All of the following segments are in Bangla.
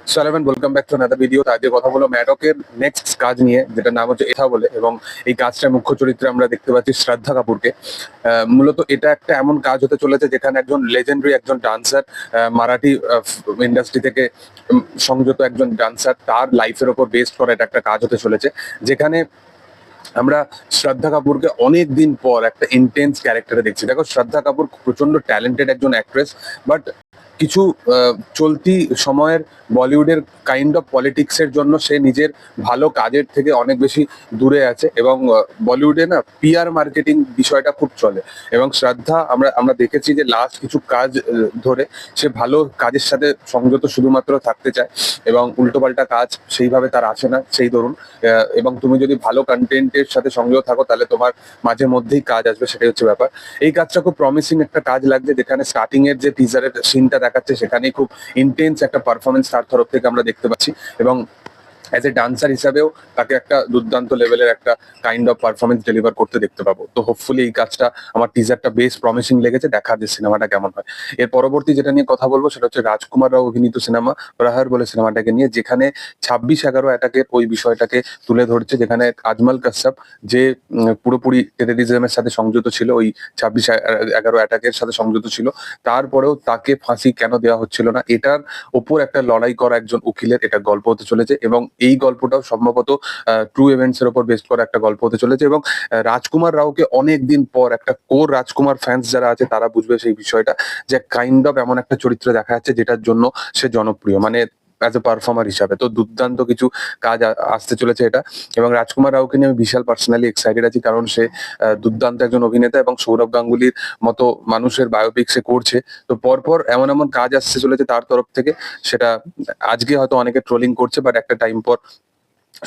সালামান, welcome back to another video. আজকে কথা বলো ম্যাডকের নেক্সট কাজ নিয়ে, যেটার নাম হচ্ছে এথা বলে, এবং এই কাজটার মুখ্য চরিত্রে আমরা দেখতে পাচ্ছি শ্রদ্ধা কাপুরকে। মূলত এটা একটা এমন কাজ হতে চলেছে যেখানে একজন লেজেন্ডারি একজন ডান্সার, মারাঠি ইন্ডাস্ট্রি থেকে সংযত একজন ডান্সার, তার লাইফের ওপর বেসড করা এটা একটা কাজ হতে চলেছে, যেখানে আমরা শ্রদ্ধা কাপুরকে অনেক দিন পর একটা ইন্টেন্স ক্যারেক্টারে দেখছি। দেখো, শ্রদ্ধা কাপুর প্রচন্ড ট্যালেন্টেড একজন অ্যাক্ট্রেস, বাট কিছু চলতি সময়ের বলিউডের কাইন্ড অফ পলিটিক্সের জন্য সে নিজের ভালো কাজের থেকে অনেক বেশি দূরে আছে, এবং বলিউডে না পিআর মার্কেটিং বিষয়টা খুব চলে। এবং শ্রদ্ধা আমরা আমরা দেখেছি যে লাস্ট কিছু কাজ ধরে সে ভালো কাজের সাথে সংযত শুধুমাত্র থাকতে চায়, এবং উল্টোপাল্টা কাজ সেইভাবে তার আসে না, সেই ধরুন। এবং তুমি যদি ভালো কন্টেন্টের সাথে সংযত থাকো তাহলে তোমার মাঝে মধ্যেই কাজ আসবে, সেটাই হচ্ছে ব্যাপার। এই কাজটা খুব প্রমিসিং একটা কাজ লাগছে, যেখানে স্টার্টিং এর যে টিজারের সিনটা দেখাচ্ছে সেখানেই খুব ইন্টেন্স একটা পারফরমেন্স তার তরফ থেকে আমরা দেখতে পাচ্ছি, এবং অ্যাজ এ ডান্সার হিসাবেও তাকে একটা দুর্দান্ত লেভেলের একটা কাইন্ড অফ পারফরমেন্স ডেলিভার করতে দেখতে পাবো। তো হোপফুলি এই কাজটা, আমার টিজারটা বেশ প্রমিসিং লেগেছে, দেখা যে সিনেমাটা কেমন হয়। এর পরবর্তী যেটা নিয়ে কথা বলবো সেটা হচ্ছে রাজকুমার রাও অভিনীত সিনেমা প্রহার বলে সিনেমাটাকে নিয়ে, যেখানে 26/11 অ্যাটাকের ওই বিষয়টাকে তুলে ধরছে, যেখানে আজমল কাশ্যপ যে পুরোপুরি টেররিজমের সাথে সংযুক্ত ছিল, ওই 26/11 অ্যাটাকের সাথে সংযুক্ত ছিল, তারপরেও তাকে ফাঁসি কেন দেওয়া হচ্ছিল না, এটার ওপর একটা লড়াই করা একজন উকিলের এটা গল্প হতে চলেছে। এবং এই গল্পটাও সম্ভবত ট্রু ইভেন্টস এর উপর বেস্ড করা একটা গল্প হতে চলেছে। এবং রাজকুমার রাওকে অনেক দিন পর একটা কোর রাজকুমার ফ্যান্স যারা আছে তারা বুঝবে সেই বিষয়টা, যে কাইন্ড অফ এমন একটা চরিত্র দেখা যাচ্ছে যেটার জন্য সে জনপ্রিয়, মানে অ্যাজ এ পারফর্মার হিসাবে। তো দুর্দান্ত কিছু কাজ আসতে চলেছে এটা। এবং রাজকুমার রাওকে নিয়ে আমি বিশাল পার্সোনালি এক্সাইটেড আছি, কারণ সে দুর্দান্ত একজন অভিনেতা, এবং সৌরভ গাঙ্গুলির মতো মানুষের বায়োপিক সে করছে। তো পরপর এমন এমন কাজ আসতে চলেছে তার তরফ থেকে, সেটা আজকে হয়তো অনেকে ট্রোলিং করছে, বাট একটা টাইম পর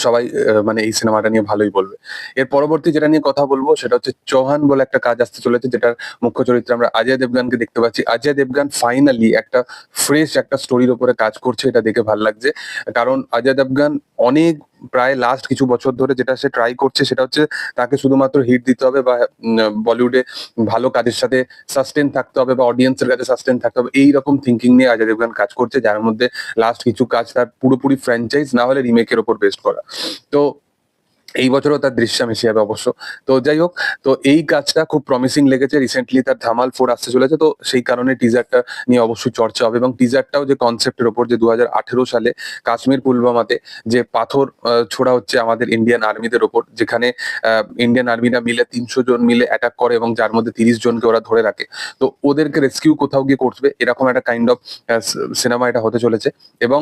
সবাই মানে এই সিনেমাটা নিয়ে ভালোই বলবে। এর পরবর্তী যেটা নিয়ে কথা বলবো সেটা হচ্ছে চৌহান বলে একটা কাজ আসতে চলেছে, যেটার মুখ্য চরিত্রে আমরা অজয় দেবগানকে দেখতে পাচ্ছি। অজয় দেবগান ফাইনালি একটা ফ্রেশ একটা স্টোরির উপরে কাজ করছে, এটা দেখে ভালো লাগছে। কারণ অজয় দেবগান অনেক প্রায় লাস্ট কিছু বছর ধরে যেটা সে ট্রাই করছে সেটা হচ্ছে তাকে শুধুমাত্র হিট দিতে হবে, বা বলিউডে ভালো কাজের সাথে সাস্টেন থাকতে হবে, বা অডিয়েন্সের কাছে সাস্টেন থাকতে হবে, এইরকম থিঙ্কিং নিয়ে অজয় দেবগান কাজ করছে, যার মধ্যে লাস্ট কিছু কাজ তার পুরোপুরি ফ্র্যাঞ্চাইজ না হলে রিমেকের ওপর বেস্ট করা। তো এই বছরও তার দৃশ্যম এসে যাবে অবশ্য। তো যাই হোক, তো এই কাজটা খুব প্রমিসিং লেগেছে। রিসেন্টলি তার ধামাল 4 আসতে চলেছে, তো সেই কারণে টিজারটা নিয়ে অবশ্যই চর্চা হবে। এবং টিজারটাও যে কনসেপ্টের ওপর, যে 2018 সালে কাশ্মীর পুলওয়ামাতে যে পাথর ছোড়া হচ্ছে আমাদের ইন্ডিয়ান আর্মিদের ওপর, যেখানে ইন্ডিয়ান আর্মিরা মিলে 300 জন মিলে অ্যাটাক করে, এবং যার মধ্যে 30 জনকে ওরা ধরে রাখে। তো ওদেরকে রেস্কিউ কোথাও গিয়ে করবে, এরকম একটা কাইন্ড অফ সিনেমা এটা হতে চলেছে। এবং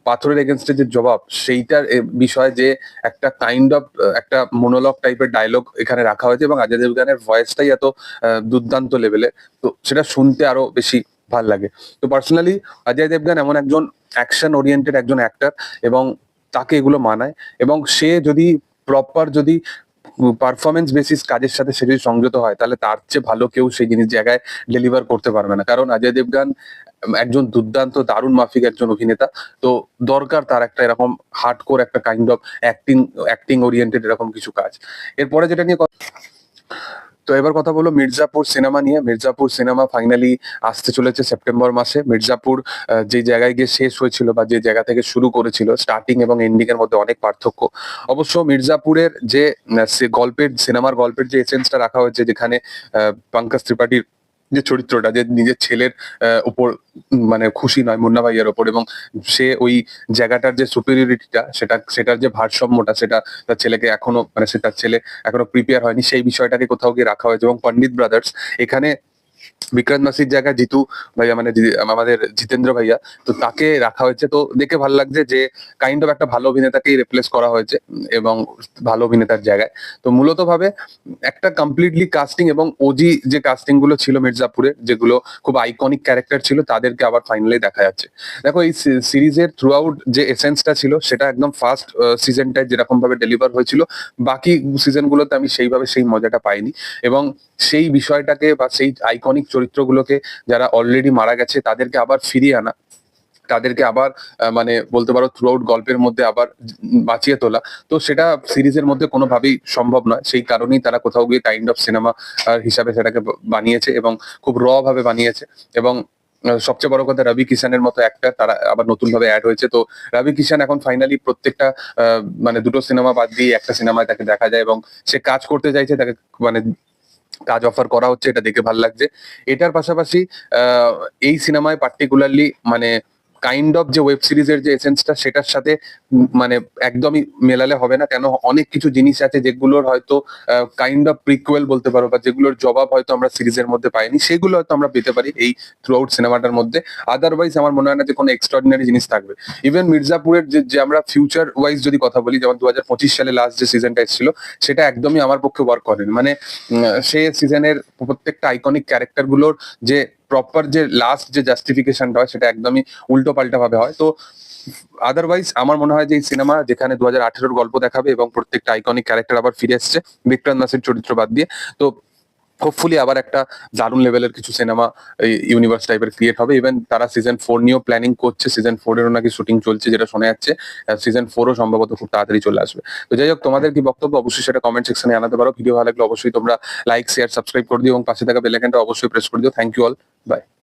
পাথরের এগেনস্টে যে জবাব, সেইটার বিষয়ে যে একটা কাইন্ড অফ একটা মোনোলগ টাইপের ডায়লগ এখানে রাখা হয়েছে, এবং অজয় দেবগানের ভয়েসটাই এত দুর্দান্ত লেভেলের, তো সেটা শুনতে আরো বেশি ভাল লাগে। তো পার্সোনালি অজয় দেবগান এমন একজন অ্যাকশন ওরিয়েন্টেড একজন অ্যাক্টর, এবং তাকে এগুলো মানায়। এবং সে যদি প্রপার যদি পারফরমেন্স বেসিস কাজের সাথে সে যদি সংযত হয়, তাহলে তার চেয়ে ভালো কেউ সেই জিনিস জায়গায় ডেলিভার করতে পারবে না। কারণ অজয় দেবগান একজন দুর্দান্ত দারুণ মাফিক একজন অভিনেতা। তো দরকার তার একটা এরকম হার্ডকোর একটা kind of acting acting oriented এরকম কিছু কাজ। এরপরে যেটা নিয়ে তো এবার কথা বলো মির্জাপুর সিনেমা নিয়ে। মির্জাপুর সিনেমা ফাইনালি আসতে চলেছে সেপ্টেম্বর মাসে। মির্জাপুর যে জায়গায় গিয়ে শেষ হয়েছিল, বা যে জায়গা থেকে শুরু করেছিল, স্টার্টিং এবং এন্ডিং এর মধ্যে অনেক পার্থক্য। অবশ্য মির্জাপুরের যে গল্পের সিনেমার গল্পের যে এসেন্সটা রাখা হয়েছে, যেখানে পঙ্কজ ত্রিপাঠীর যে চরিত্রটা, যে নিজের ছেলের উপর মানে খুশি নয় মুন্না ভাইয়ের ওপর, এবং সে ওই জায়গাটার যে সুপিরিয়রিটিটা, সেটার যে ভারসাম্যটা, সেটা তার ছেলেকে এখনো মানে সে তার ছেলে এখনো প্রিপেয়ার হয়নি, সেই বিষয়টাকে কোথাও গিয়ে রাখা হয়েছে। এবং পন্ডিত ব্রাদার্স এখানে বিক্রান্ত মাসির জায়গায় জিতু ভাইয়া, মানে আমাদের জিতেন্দ্র ভাইয়া, তো তাকে রাখা হয়েছে। তো দেখে ভালো লাগছে যে কাইন্ড অফ একটা ভালো অভিনেতাকেই রিপ্লেস করা হয়েছে, এবং ভালো অভিনেতার জায়গায়। তো মূলত ভাবে একটা কমপ্লিটলি কাস্টিং, এবং ওজি যে কাস্টিং গুলো ছিল মির্জাপুরে, যেগুলো খুব আইকনিক ক্যারেক্টার ছিল, তাদেরকে আবার ফাইনালি দেখা যাচ্ছে। দেখো, এই সিরিজের থ্রু আউট যে এসেন্সটা ছিল, সেটা একদম ফার্স্ট সিজনটায় যেরকম ভাবে ডেলিভার হয়েছিল, বাকি সিজন গুলোতে আমি সেইভাবে সেই মজাটা পাইনি। এবং সেই বিষয়টাকে বা সেই আইকনিক চরিত্রগুলোকে, যারা অলরেডি মারা গেছে, তাদেরকে আবার ফিরিয়ে আনা, তাদেরকে আবার মানে বলতে পারো থ্রু আউট গল্পের মধ্যে আবার বাঁচিয়ে তোলা, তো সেটা সিরিজের মধ্যে কোনোভাবেই সম্ভব নয়। সেই কারণেই তারা কোথাও গিয়ে কাইন্ড অফ সিনেমা হিসাবে সেটাকে বানিয়েছে, এবং খুব র ভাবে বানিয়েছে। এবং সবচেয়ে বড় কথা রবি কিষানের মতো একটা তারা আবার নতুন ভাবে অ্যাড হয়েছে। তো রবি কিষান এখন ফাইনালি প্রত্যেকটা মানে দুটো সিনেমা বাদ দিয়ে একটা সিনেমায় তাকে দেখা যায় এবং সে কাজ করতে চাইছে, তাকে মানে কাজ অফার করা হচ্ছে, এটা দেখে ভালো লাগছে। এটার পাশাপাশি আহ, এই সিনেমায় পার্টিকুলারলি মানে কাইন্ড অফ যে ওয়েব সিরিজের যে এসেন্সটা সেটার সাথে মানে একদমই মেলালে হবে না, কেন অনেক কিছু জিনিস আছে যেগুলোর হয়তো কাইন্ড অফ প্রিকুয়েল বলতে পারো, বা যেগুলোর জবাব হয়তো আমরা সিরিজের মধ্যে পাইনি, সেগুলো হয়তো আমরা পেতে পারি এই থ্রু আউট সিনেমাটার মধ্যে। আদারওয়াইজ আমার মনে হয় না যে কোনো এক্সট্রাঅর্ডিনারি জিনিস থাকবে। ইভেন মির্জাপুরের যে আমরা ফিউচার ওয়াইজ যদি কথা বলি, যেমন 2025 সালে লাস্ট যে সিজনটা এসেছিল, সেটা একদমই আমার পক্ষে ওয়ার্ক করেনি। মানে সে সিজনের প্রত্যেকটা আইকনিক ক্যারেক্টার গুলোর যে প্রপার যে লাস্ট যে জাস্টিফিকেশনটা হয় সেটা একদমই উল্টো পাল্টা ভাবে হয়। তো আদারওয়াইজ আমার মনে হয় যে এই সিনেমা যেখানে 2018-র গল্প দেখাবে এবং প্রত্যেকটা আইকনিক ক্যারেক্টার আবার ফিরে এসছে বিক্রান্ত মাসির চরিত্র বাদ দিয়ে, তো হোপফুলি আবার একটা দারুণ লেভেলের কিছু সিনেমা ইউনিভার্স টাইপের ক্রিয়েট হবে। ইভেন তারা সিজন 4 নিয়েও প্ল্যানিং করছে, সিজন 4-এরও নাকি শুটিং চলছে যেটা শোনা যাচ্ছে। সিজন 4ও সম্ভবত খুব তাড়াতাড়ি চলে আসবে। তো যাই হোক, তোমাদের কি বক্তব্য অবশ্যই সেটা কমেন্ট সেকশনে জানাতে পারো। ভিডিও ভালো লাগলে অবশ্যই তোমরা লাইক, শেয়ার, সাবস্ক্রাইব করে দিও এবং পাশে থাকা বেল আইকনটা অবশ্যই প্রেস করে দিও। Thank you all, by.